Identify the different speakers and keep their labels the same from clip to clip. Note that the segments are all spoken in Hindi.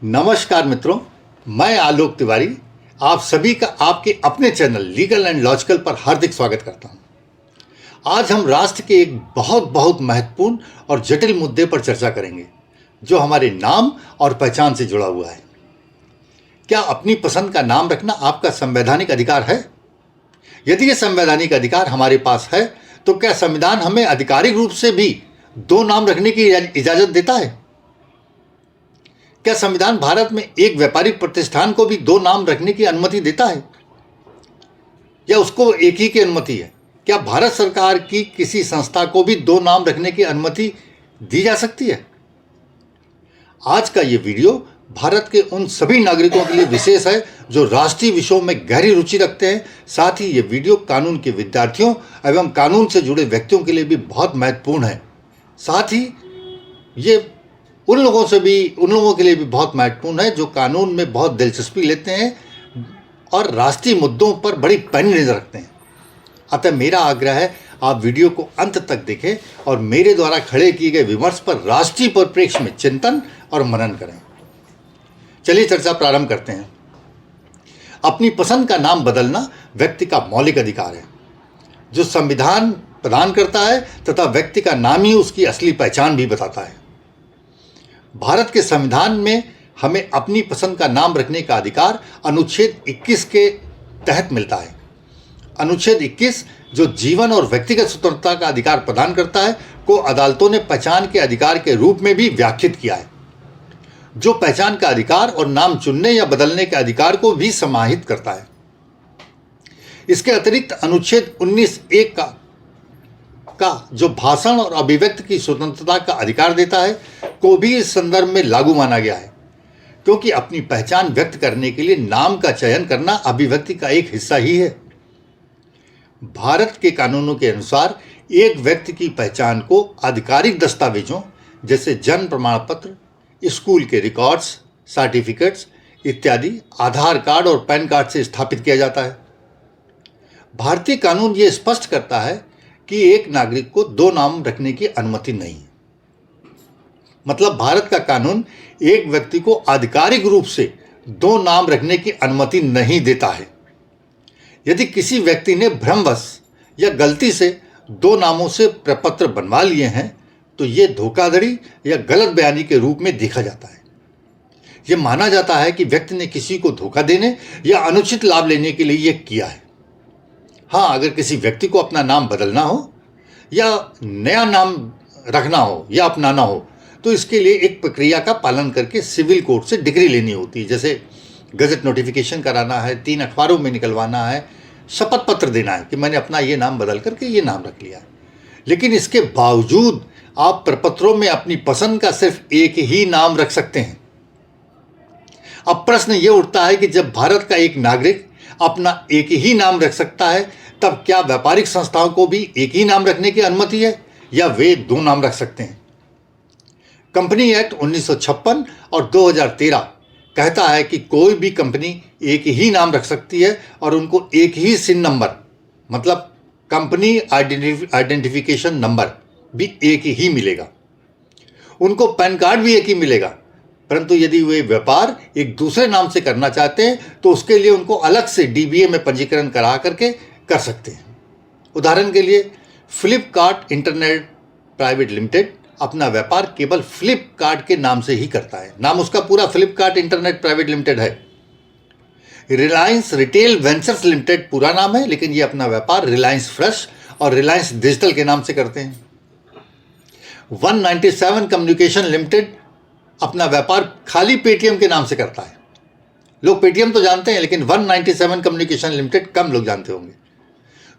Speaker 1: नमस्कार मित्रों, मैं आलोक तिवारी आप सभी का आपके अपने चैनल लीगल एंड लॉजिकल पर हार्दिक स्वागत करता हूं। आज हम राष्ट्र के एक बहुत महत्वपूर्ण और जटिल मुद्दे पर चर्चा करेंगे जो हमारे नाम और पहचान से जुड़ा हुआ है। क्या अपनी पसंद का नाम रखना आपका संवैधानिक अधिकार है? यदि यह संवैधानिक अधिकार हमारे पास है तो क्या संविधान हमें आधिकारिक रूप से भी दो नाम रखने की इजाजत देता है? क्या संविधान भारत में एक व्यापारिक प्रतिष्ठान को भी दो नाम रखने की अनुमति देता है या उसको एक ही की अनुमति है? क्या भारत सरकार की किसी संस्था को भी दो नाम रखने की अनुमति दी जा सकती है? आज का ये वीडियो भारत के उन सभी नागरिकों के लिए विशेष है जो राष्ट्रीय विषयों में गहरी रुचि रखते हैं। साथ ही ये वीडियो कानून के विद्यार्थियों एवं कानून से जुड़े व्यक्तियों के लिए भी बहुत महत्वपूर्ण है। साथ ही ये उन लोगों के लिए भी बहुत महत्वपूर्ण है जो कानून में बहुत दिलचस्पी लेते हैं और राष्ट्रीय मुद्दों पर बड़ी पैनी नज़र रखते हैं। अतः मेरा आग्रह है आप वीडियो को अंत तक देखें और मेरे द्वारा खड़े किए गए विमर्श पर राष्ट्रीय परिप्रेक्ष्य में चिंतन और मनन करें। चलिए चर्चा प्रारंभ करते हैं। अपनी पसंद का नाम बदलना व्यक्ति का मौलिक अधिकार है जो संविधान प्रदान करता है तथा व्यक्ति का नाम ही उसकी असली पहचान भी बताता है। भारत के संविधान में हमें अपनी पसंद का नाम रखने का अधिकार अनुच्छेद 21 के तहत मिलता है। अनुच्छेद 21 जो जीवन और व्यक्तिगत स्वतंत्रता का अधिकार प्रदान करता है को अदालतों ने पहचान के अधिकार के रूप में भी व्याख्यात किया है जो पहचान का अधिकार और नाम चुनने या बदलने के अधिकार को भी समाहित करता है। इसके अतिरिक्त अनुच्छेद 19(1) का जो भाषण और अभिव्यक्ति की स्वतंत्रता का अधिकार देता है को भी इस संदर्भ में लागू माना गया है क्योंकि अपनी पहचान व्यक्त करने के लिए नाम का चयन करना अभिव्यक्ति का एक हिस्सा ही है। भारत के कानूनों के अनुसार एक व्यक्ति की पहचान को आधिकारिक दस्तावेजों जैसे जन्म प्रमाण पत्र, स्कूल के रिकॉर्ड्स, सर्टिफिकेट्स इत्यादि, आधार कार्ड और पैन कार्ड से स्थापित किया जाता है। भारतीय कानून ये स्पष्ट करता है कि एक नागरिक को दो नाम रखने की अनुमति नहीं है। मतलब भारत का कानून एक व्यक्ति को आधिकारिक रूप से दो नाम रखने की अनुमति नहीं देता है। यदि किसी व्यक्ति ने भ्रमवश या गलती से दो नामों से प्रपत्र बनवा लिए हैं तो ये धोखाधड़ी या गलत बयानी के रूप में देखा जाता है। यह माना जाता है कि व्यक्ति ने किसी को धोखा देने या अनुचित लाभ लेने के लिए यह किया है। हाँ, अगर किसी व्यक्ति को अपना नाम बदलना हो या नया नाम रखना हो या अपनाना हो तो इसके लिए एक प्रक्रिया का पालन करके सिविल कोर्ट से डिग्री लेनी होती है, जैसे गजट नोटिफिकेशन कराना है, 3 अखबारों में निकलवाना है, शपथ पत्र देना है कि मैंने अपना ये नाम बदल करके ये नाम रख लिया है। लेकिन इसके बावजूद आप प्रपत्रों में अपनी पसंद का सिर्फ एक ही नाम रख सकते हैं। अब प्रश्न ये उठता है कि जब भारत का एक नागरिक अपना एक ही नाम रख सकता है तब क्या व्यापारिक संस्थाओं को भी एक ही नाम रखने की अनुमति है या वे दो नाम रख सकते हैं? कंपनी एक्ट 1956 और 2013 कहता है कि कोई भी कंपनी एक ही नाम रख सकती है और उनको एक ही सिन नंबर मतलब कंपनी आइडेंटिफिकेशन नंबर भी एक ही मिलेगा। उनको पैन कार्ड भी एक ही मिलेगा, परंतु यदि वे व्यापार एक दूसरे नाम से करना चाहते हैं तो उसके लिए उनको अलग से डीबीए में पंजीकरण करा करके कर सकते हैं। उदाहरण के लिए फ्लिपकार्ट इंटरनेट प्राइवेट लिमिटेड अपना व्यापार केवल फ्लिपकार्ट के नाम से ही करता है। नाम उसका पूरा फ्लिपकार्ट इंटरनेट प्राइवेट लिमिटेड है। रिलायंस रिटेल वेंचर्स लिमिटेड पूरा नाम है, लेकिन ये अपना व्यापार रिलायंस फ्रेश और रिलायंस डिजिटल के नाम से करते हैं। 197 कम्युनिकेशन लिमिटेड अपना व्यापार खाली पेटीएम के नाम से करता है। लोग पेटीएम तो जानते हैं लेकिन 197 कम्युनिकेशन लिमिटेड कम लोग जानते होंगे।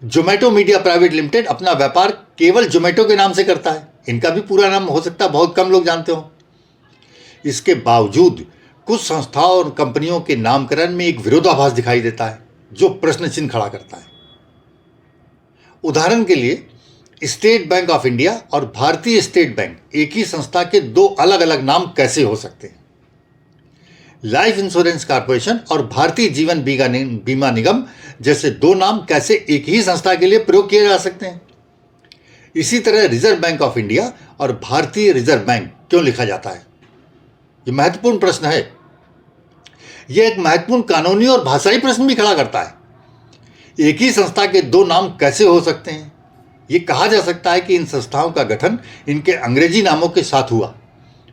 Speaker 1: जोमेटो मीडिया प्राइवेट लिमिटेड अपना व्यापार केवल जोमेटो के नाम से करता है। इनका भी पूरा नाम हो सकता है बहुत कम लोग जानते हो। इसके बावजूद कुछ संस्थाओं और कंपनियों के नामकरण में एक विरोधाभास दिखाई देता है जो प्रश्न चिन्ह खड़ा करता है। उदाहरण के लिए स्टेट बैंक ऑफ इंडिया और भारतीय स्टेट बैंक एक ही संस्था के दो अलग अलग नाम कैसे हो सकते हैं? लाइफ इंश्योरेंस कॉर्पोरेशन और भारतीय जीवन बीमा निगम जैसे दो नाम कैसे एक ही संस्था के लिए प्रयोग किए जा सकते हैं? इसी तरह रिजर्व बैंक ऑफ इंडिया और भारतीय रिजर्व बैंक क्यों लिखा जाता है? ये महत्वपूर्ण प्रश्न है यह एक महत्वपूर्ण कानूनी और भाषाई प्रश्न भी खड़ा करता है। एक ही संस्था के दो नाम कैसे हो सकते हैं? ये कहा जा सकता है कि इन संस्थाओं का गठन इनके अंग्रेजी नामों के साथ हुआ,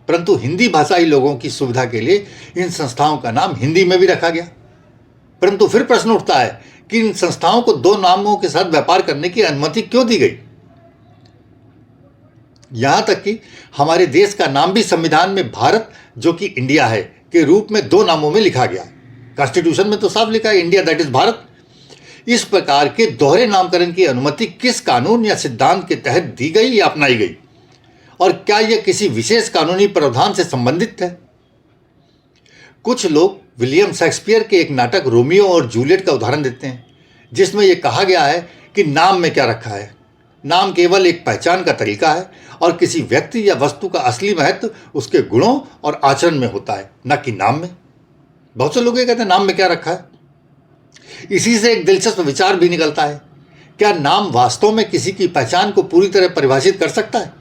Speaker 1: परंतु हिंदी भाषाई लोगों की सुविधा के लिए इन संस्थाओं का नाम हिंदी में भी रखा गया। परंतु फिर प्रश्न उठता है कि इन संस्थाओं को दो नामों के साथ व्यापार करने की अनुमति क्यों दी गई? यहां तक कि हमारे देश का नाम भी संविधान में भारत, जो कि इंडिया है, के रूप में दो नामों में लिखा गया। कॉन्स्टिट्यूशन में तो साफ लिखा है इंडिया दैट इज भारत। इस प्रकार के दोहरे नामकरण की अनुमति किस कानून या सिद्धांत के तहत दी गई या अपनाई गई, और क्या यह किसी विशेष कानूनी प्रावधान से संबंधित है? कुछ लोग विलियम शेक्सपियर के एक नाटक रोमियो और जूलियट का उदाहरण देते हैं, जिसमें यह कहा गया है कि नाम में क्या रखा है। नाम केवल एक पहचान का तरीका है और किसी व्यक्ति या वस्तु का असली महत्व उसके गुणों और आचरण में होता है, न कि नाम में। बहुत से लोग ये कहते हैं नाम में क्या रखा है। इसी से एक दिलचस्प विचार भी निकलता है, क्या नाम वास्तव में किसी की पहचान को पूरी तरह परिभाषित कर सकता है?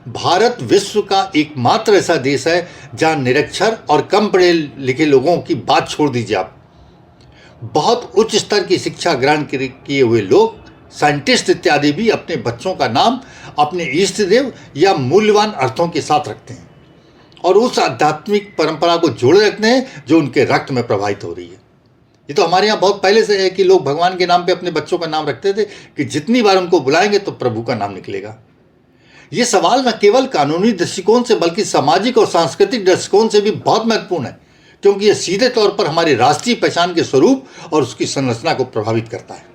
Speaker 1: भारत विश्व का एकमात्र ऐसा देश है जहां निरक्षर और कम पढ़े लिखे लोगों की बात छोड़ दीजिए आप, बहुत उच्च स्तर की शिक्षा ग्रहण किए हुए लोग, साइंटिस्ट इत्यादि भी अपने बच्चों का नाम अपने इष्ट देव या मूल्यवान अर्थों के साथ रखते हैं और उस आध्यात्मिक परंपरा को जोड़े रखते हैं जो उनके रक्त में प्रवाहित हो रही है। ये तो हमारे यहाँ बहुत पहले से है कि लोग भगवान के नाम पे अपने बच्चों का नाम रखते थे कि जितनी बार उनको बुलाएंगे तो प्रभु का नाम निकलेगा। ये सवाल न केवल कानूनी दृष्टिकोण से बल्कि सामाजिक और सांस्कृतिक दृष्टिकोण से भी बहुत महत्वपूर्ण है, क्योंकि यह सीधे तौर पर हमारी राष्ट्रीय पहचान के स्वरूप और उसकी संरचना को प्रभावित करता है।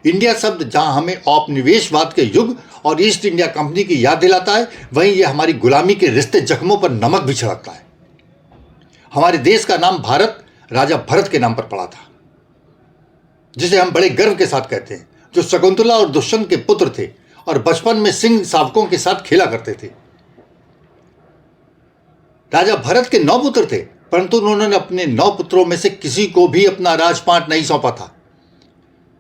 Speaker 1: इंडिया शब्द जहां हमें औपनिवेशवाद के युग और ईस्ट इंडिया कंपनी की याद दिलाता है, वहीं यह हमारी गुलामी के रिश्ते जख्मों पर नमक भी छिड़कता है। हमारे देश का नाम भारत राजा भरत के नाम पर पड़ा था, जिसे हम बड़े गर्व के साथ कहते हैं, जो शकुंतला और दुष्यंत के पुत्र थे और बचपन में सिंह शावकों के साथ खेला करते थे। राजा भरत के 9 पुत्र थे, परंतु उन्होंने अपने 9 पुत्रों में से किसी को भी अपना राजपाट नहीं सौंपा था,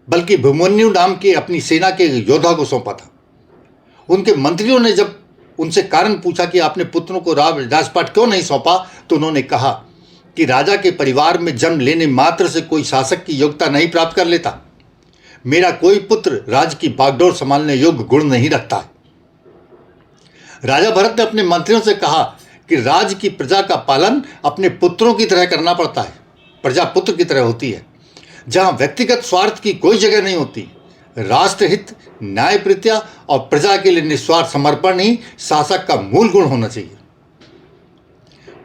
Speaker 1: बल्कि अभिमन्यु नाम के अपनी सेना के योद्धा को सौंपा था। उनके मंत्रियों ने जब उनसे कारण पूछा कि आपने पुत्रों को राजपाट क्यों नहीं सौंपा, तो उन्होंने कहा कि राजा के परिवार में जन्म लेने मात्र से कोई शासक की योग्यता नहीं प्राप्त कर लेता। मेरा कोई पुत्र राज्य की बागडोर संभालने योग्य गुण नहीं रखता है। राजा भरत ने अपने मंत्रियों से कहा कि राज्य की प्रजा का पालन अपने पुत्रों की तरह करना पड़ता है। प्रजा पुत्र की तरह होती है, जहां व्यक्तिगत स्वार्थ की कोई जगह नहीं होती। राष्ट्रहित, न्यायप्रीत्या और प्रजा के लिए निस्वार्थ समर्पण ही शासक का मूल गुण होना चाहिए।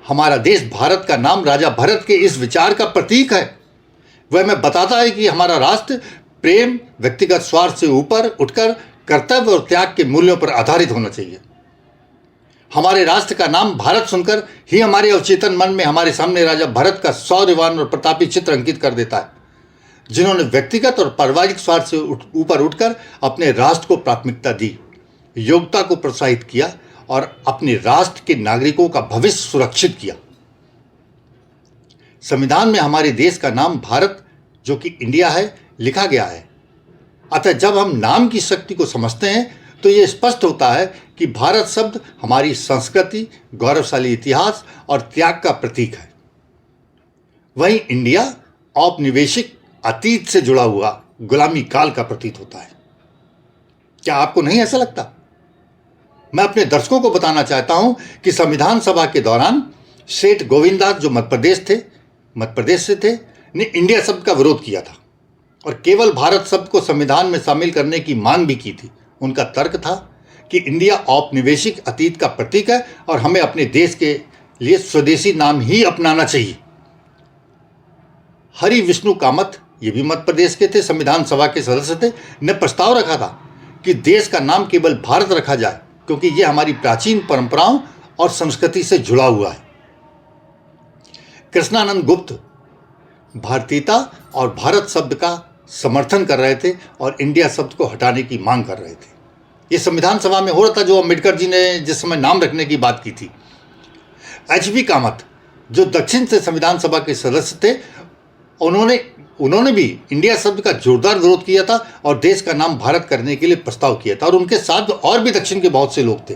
Speaker 1: हमारा देश भारत का नाम राजा भरत के इस विचार का प्रतीक है। वह हमें बताता है कि हमारा राष्ट्र प्रेम, व्यक्तिगत स्वार्थ से ऊपर उठकर कर्तव्य और त्याग के मूल्यों पर आधारित होना चाहिए। हमारे राष्ट्र का नाम भारत सुनकर ही हमारे अवचेतन मन में हमारे सामने राजा भरत का शौर्यवान और प्रतापी चित्र अंकित कर देता है, जिन्होंने व्यक्तिगत और पारिवारिक स्वार्थ से ऊपर उठकर अपने राष्ट्र को प्राथमिकता दी, योग्यता को प्रोत्साहित किया और अपने राष्ट्र के नागरिकों का भविष्य सुरक्षित किया। संविधान में हमारे देश का नाम भारत, जो कि इंडिया है, लिखा गया है। अतः जब हम नाम की शक्ति को समझते हैं तो यह स्पष्ट होता है कि भारत शब्द हमारी संस्कृति, गौरवशाली इतिहास और त्याग का प्रतीक है। वहीं इंडिया औपनिवेशिक अतीत से जुड़ा हुआ गुलामी काल का प्रतीक होता है। क्या आपको नहीं ऐसा लगता? मैं अपने दर्शकों को बताना चाहता हूं कि संविधान सभा के दौरान सेठ गोविंददास, जो मध्य प्रदेश से थे, ने इंडिया शब्द का विरोध किया था और केवल भारत शब्द को संविधान में शामिल करने की मांग भी की थी। उनका तर्क था कि इंडिया औपनिवेशिक अतीत का प्रतीक है और हमें अपने देश के लिए स्वदेशी नाम ही अपनाना चाहिए। हरि विष्णु कामत, ये भी मध्य प्रदेश के थे, संविधान सभा के सदस्य थे, ने प्रस्ताव रखा था कि देश का नाम केवल भारत रखा जाए, क्योंकि यह हमारी प्राचीन परंपराओं और संस्कृति से जुड़ा हुआ है। कृष्णानंद गुप्त भारतीयता और भारत शब्द का समर्थन कर रहे थे और इंडिया शब्द को हटाने की मांग कर रहे थे। यह संविधान सभा में हो रहा था जो अम्बेडकर जी ने जिस समय नाम रखने की बात की थी। एच.बी. कामत, जो दक्षिण से संविधान सभा के सदस्य थे, उन्होंने भी इंडिया शब्द का जोरदार विरोध किया था और देश का नाम भारत करने के लिए प्रस्ताव किया था। और उनके साथ और भी दक्षिण के बहुत से लोग थे।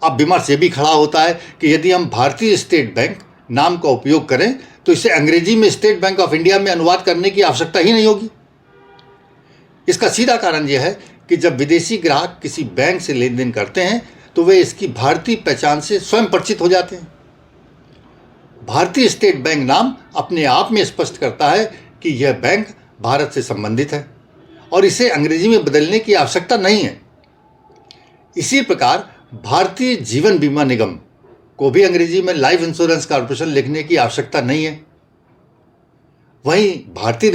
Speaker 1: अब विमर्श ये भी खड़ा होता है कि यदि हम भारतीय स्टेट बैंक नाम का उपयोग करें तो इसे अंग्रेजी में स्टेट बैंक ऑफ इंडिया में अनुवाद करने की आवश्यकता ही नहीं होगी। इसका सीधा कारण यह है कि जब विदेशी ग्राहक किसी बैंक से लेन देन करते हैं तो वे इसकी भारतीय पहचान से स्वयं परिचित हो जाते हैं। भारतीय स्टेट बैंक नाम अपने आप में स्पष्ट करता है कि यह बैंक भारत से संबंधित है और इसे अंग्रेजी में बदलने की आवश्यकता नहीं है। इसी प्रकार भारतीय जीवन बीमा निगम को भी अंग्रेजी में लाइफ इंश्योरेंस कॉर्पोरेशन लिखने की आवश्यकता नहीं है। वहीं भारतीय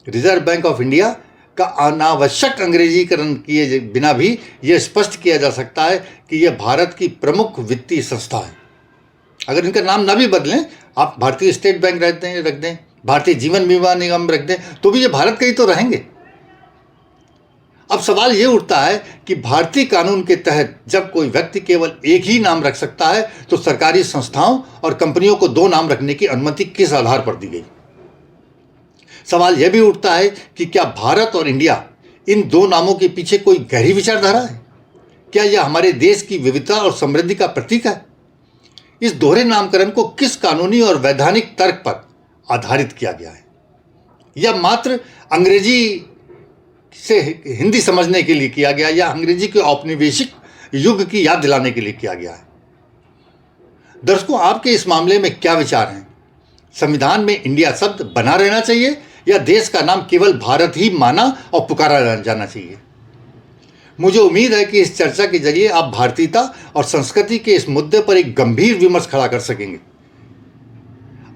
Speaker 1: रिजर्व बैंक ऑफ इंडिया का अनावश्यक अंग्रेजीकरण किए बिना भी यह स्पष्ट किया जा सकता है कि यह भारत की प्रमुख वित्तीय संस्था है। अगर इनका नाम ना भी बदलें, आप भारतीय स्टेट बैंक रख दें, भारतीय जीवन बीमा निगम रख दें, तो भी ये भारत के ही तो रहेंगे। अब सवाल ये उठता है कि भारतीय कानून के तहत जब कोई व्यक्ति केवल एक ही नाम रख सकता है तो सरकारी संस्थाओं और कंपनियों को दो नाम रखने की अनुमति किस आधार पर दी गई। सवाल यह भी उठता है कि क्या भारत और इंडिया इन दो नामों के पीछे कोई गहरी विचारधारा है? क्या यह हमारे देश की विविधता और समृद्धि का प्रतीक है? इस दोहरे नामकरण को किस कानूनी और वैधानिक तर्क पर आधारित किया गया है? यह मात्र अंग्रेजी से हिंदी समझने के लिए किया गया या अंग्रेजी के औपनिवेशिक युग की याद दिलाने के लिए किया गया है? दर्शकों, आपके इस मामले में क्या विचार हैं? संविधान में इंडिया शब्द बना रहना चाहिए या देश का नाम केवल भारत ही माना और पुकारा जाना चाहिए? मुझे उम्मीद है कि इस चर्चा के जरिए आप भारतीयता और संस्कृति के इस मुद्दे पर एक गंभीर विमर्श खड़ा कर सकेंगे।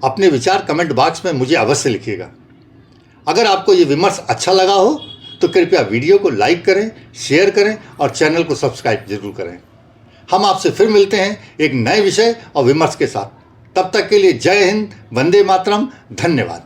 Speaker 1: अपने विचार कमेंट बॉक्स में मुझे अवश्य लिखिएगा। अगर आपको यह विमर्श अच्छा लगा हो तो कृपया वीडियो को लाइक करें, शेयर करें और चैनल को सब्सक्राइब जरूर करें। हम आपसे फिर मिलते हैं एक नए विषय और विमर्श के साथ। तब तक के लिए जय हिंद, वंदे मातरम, धन्यवाद।